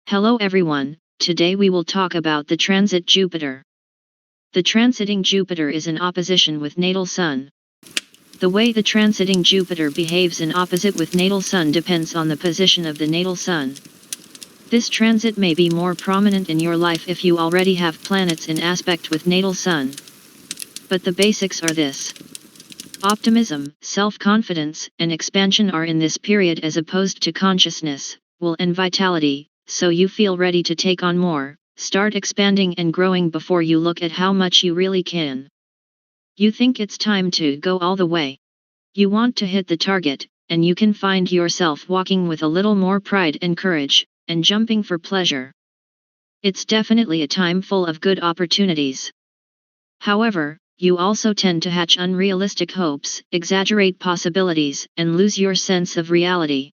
Hello everyone, today we will talk about the transit Jupiter. The transiting Jupiter is in opposition with natal Sun. The way the transiting Jupiter behaves in opposite with natal Sun depends on the position of the natal Sun. This transit may be more prominent in your life if you already have planets in aspect with natal Sun. But the basics are this. Optimism, self-confidence, and expansion are in this period as opposed to consciousness, will and vitality, so you feel ready to take on more, start expanding and growing before you look at how much you really can. You think it's time to go all the way. You want to hit the target, and you can find yourself walking with a little more pride and courage, and jumping for pleasure. It's definitely a time full of good opportunities. However, you also tend to hatch unrealistic hopes, exaggerate possibilities, and lose your sense of reality.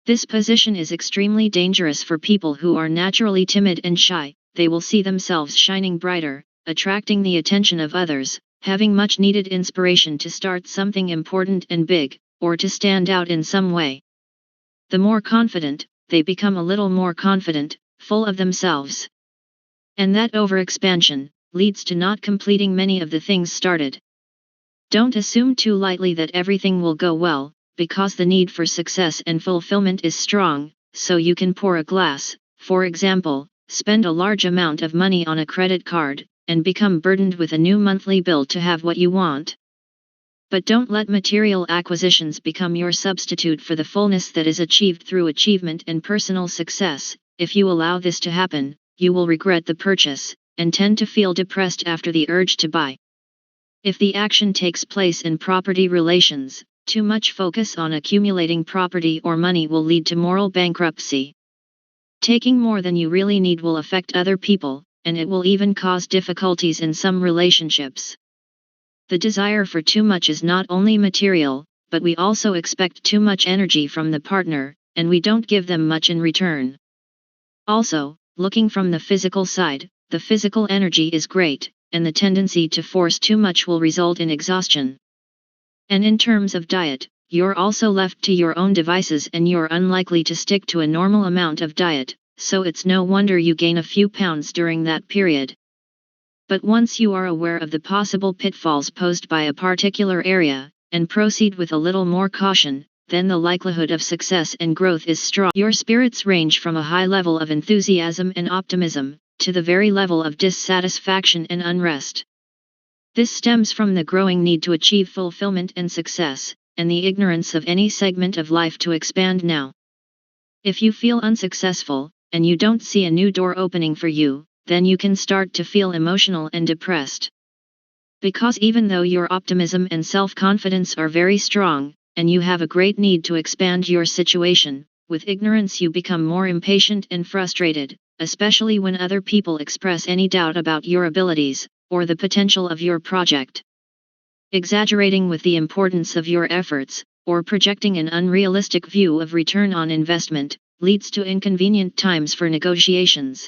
This position is extremely dangerous for people who are naturally timid and shy. They will see themselves shining brighter, attracting the attention of others, having much needed inspiration to start something important and big, or to stand out in some way. The more confident, they become a little more confident, full of themselves. And that overexpansion leads to not completing many of the things started. Don't assume too lightly that everything will go well, because the need for success and fulfillment is strong, so you can pour a glass, for example, spend a large amount of money on a credit card, and become burdened with a new monthly bill to have what you want. But don't let material acquisitions become your substitute for the fullness that is achieved through achievement and personal success. If you allow this to happen, you will regret the purchase, and tend to feel depressed after the urge to buy. If the action takes place in property relations, too much focus on accumulating property or money will lead to moral bankruptcy. Taking more than you really need will affect other people, and it will even cause difficulties in some relationships. The desire for too much is not only material, but we also expect too much energy from the partner, and we don't give them much in return. Also, looking from the physical side, the physical energy is great, and the tendency to force too much will result in exhaustion. And in terms of diet, you're also left to your own devices and you're unlikely to stick to a normal amount of diet, so it's no wonder you gain a few pounds during that period. But once you are aware of the possible pitfalls posed by a particular area, and proceed with a little more caution, then the likelihood of success and growth is strong. Your spirits range from a high level of enthusiasm and optimism, to the very level of dissatisfaction and unrest. This stems from the growing need to achieve fulfillment and success, and the ignorance of any segment of life to expand now. If you feel unsuccessful, and you don't see a new door opening for you, then you can start to feel emotional and depressed. Because even though your optimism and self-confidence are very strong, and you have a great need to expand your situation, with ignorance you become more impatient and frustrated, especially when other people express any doubt about your abilities, or the potential of your project. Exaggerating with the importance of your efforts, or projecting an unrealistic view of return on investment, leads to inconvenient times for negotiations.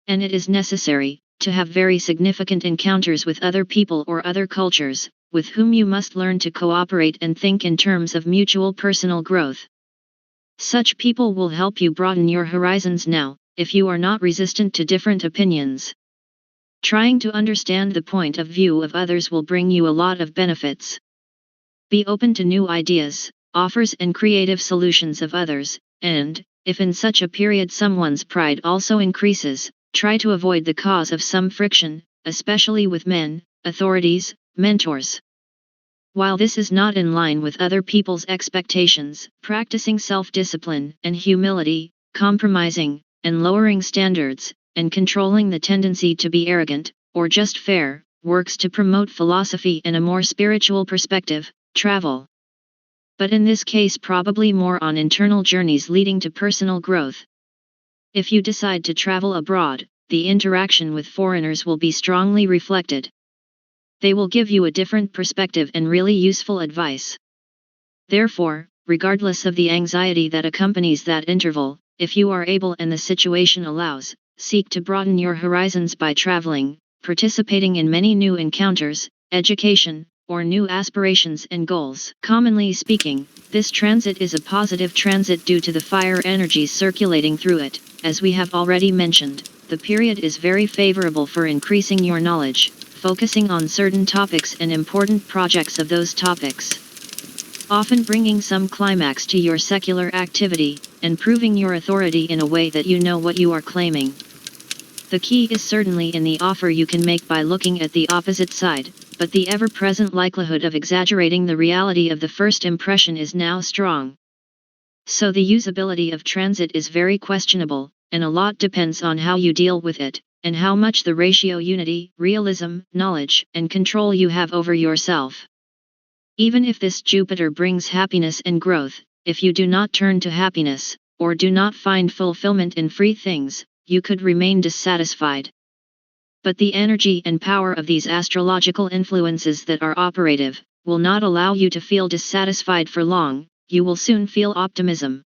And it is necessary to have very significant encounters with other people or other cultures, with whom you must learn to cooperate and think in terms of mutual personal growth. Such people will help you broaden your horizons now, if you are not resistant to different opinions. Trying to understand the point of view of others will bring you a lot of benefits. Be open to new ideas, offers and creative solutions of others, and, if in such a period someone's pride also increases, try to avoid the cause of some friction, especially with men, authorities, mentors. While this is not in line with other people's expectations, practicing self-discipline and humility, compromising, and lowering standards, and controlling the tendency to be arrogant, or just fair, works to promote philosophy and a more spiritual perspective, travel. But in this case probably more on internal journeys leading to personal growth. If you decide to travel abroad, the interaction with foreigners will be strongly reflected. They will give you a different perspective and really useful advice. Therefore, regardless of the anxiety that accompanies that interval, if you are able and the situation allows, seek to broaden your horizons by traveling, participating in many new encounters, education, or new aspirations and goals. Commonly speaking, this transit is a positive transit due to the fire energies circulating through it, as we have already mentioned, the period is very favorable for increasing your knowledge, focusing on certain topics and important projects of those topics, often bringing some climax to your secular activity, and proving your authority in a way that you know what you are claiming. The key is certainly in the offer you can make by looking at the opposite side, but the ever-present likelihood of exaggerating the reality of the first impression is now strong. So the usability of transit is very questionable, and a lot depends on how you deal with it, and how much the ratio unity, realism, knowledge, and control you have over yourself. Even if this Jupiter brings happiness and growth, if you do not turn to happiness, or do not find fulfillment in free things, you could remain dissatisfied. But the energy and power of these astrological influences that are operative, will not allow you to feel dissatisfied for long. You will soon feel optimism.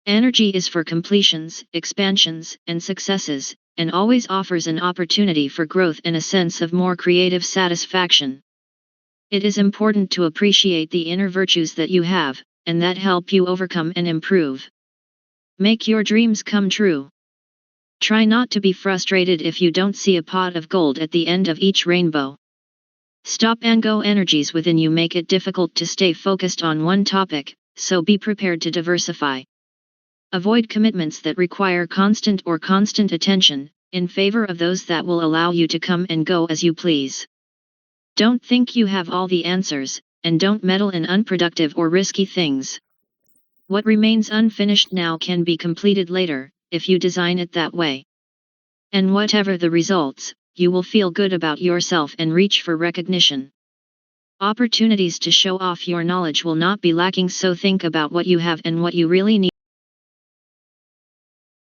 Energy is for completions, expansions, and successes, and always offers an opportunity for growth and a sense of more creative satisfaction. It is important to appreciate the inner virtues that you have, and that help you overcome and improve. Make your dreams come true. Try not to be frustrated if you don't see a pot of gold at the end of each rainbow. Stop and go energies within you make it difficult to stay focused on one topic, so be prepared to diversify. Avoid commitments that require constant attention, in favor of those that will allow you to come and go as you please. Don't think you have all the answers, and don't meddle in unproductive or risky things. What remains unfinished now can be completed later, if you design it that way. And whatever the results, you will feel good about yourself and reach for recognition. Opportunities to show off your knowledge will not be lacking, so think about what you have and what you really need.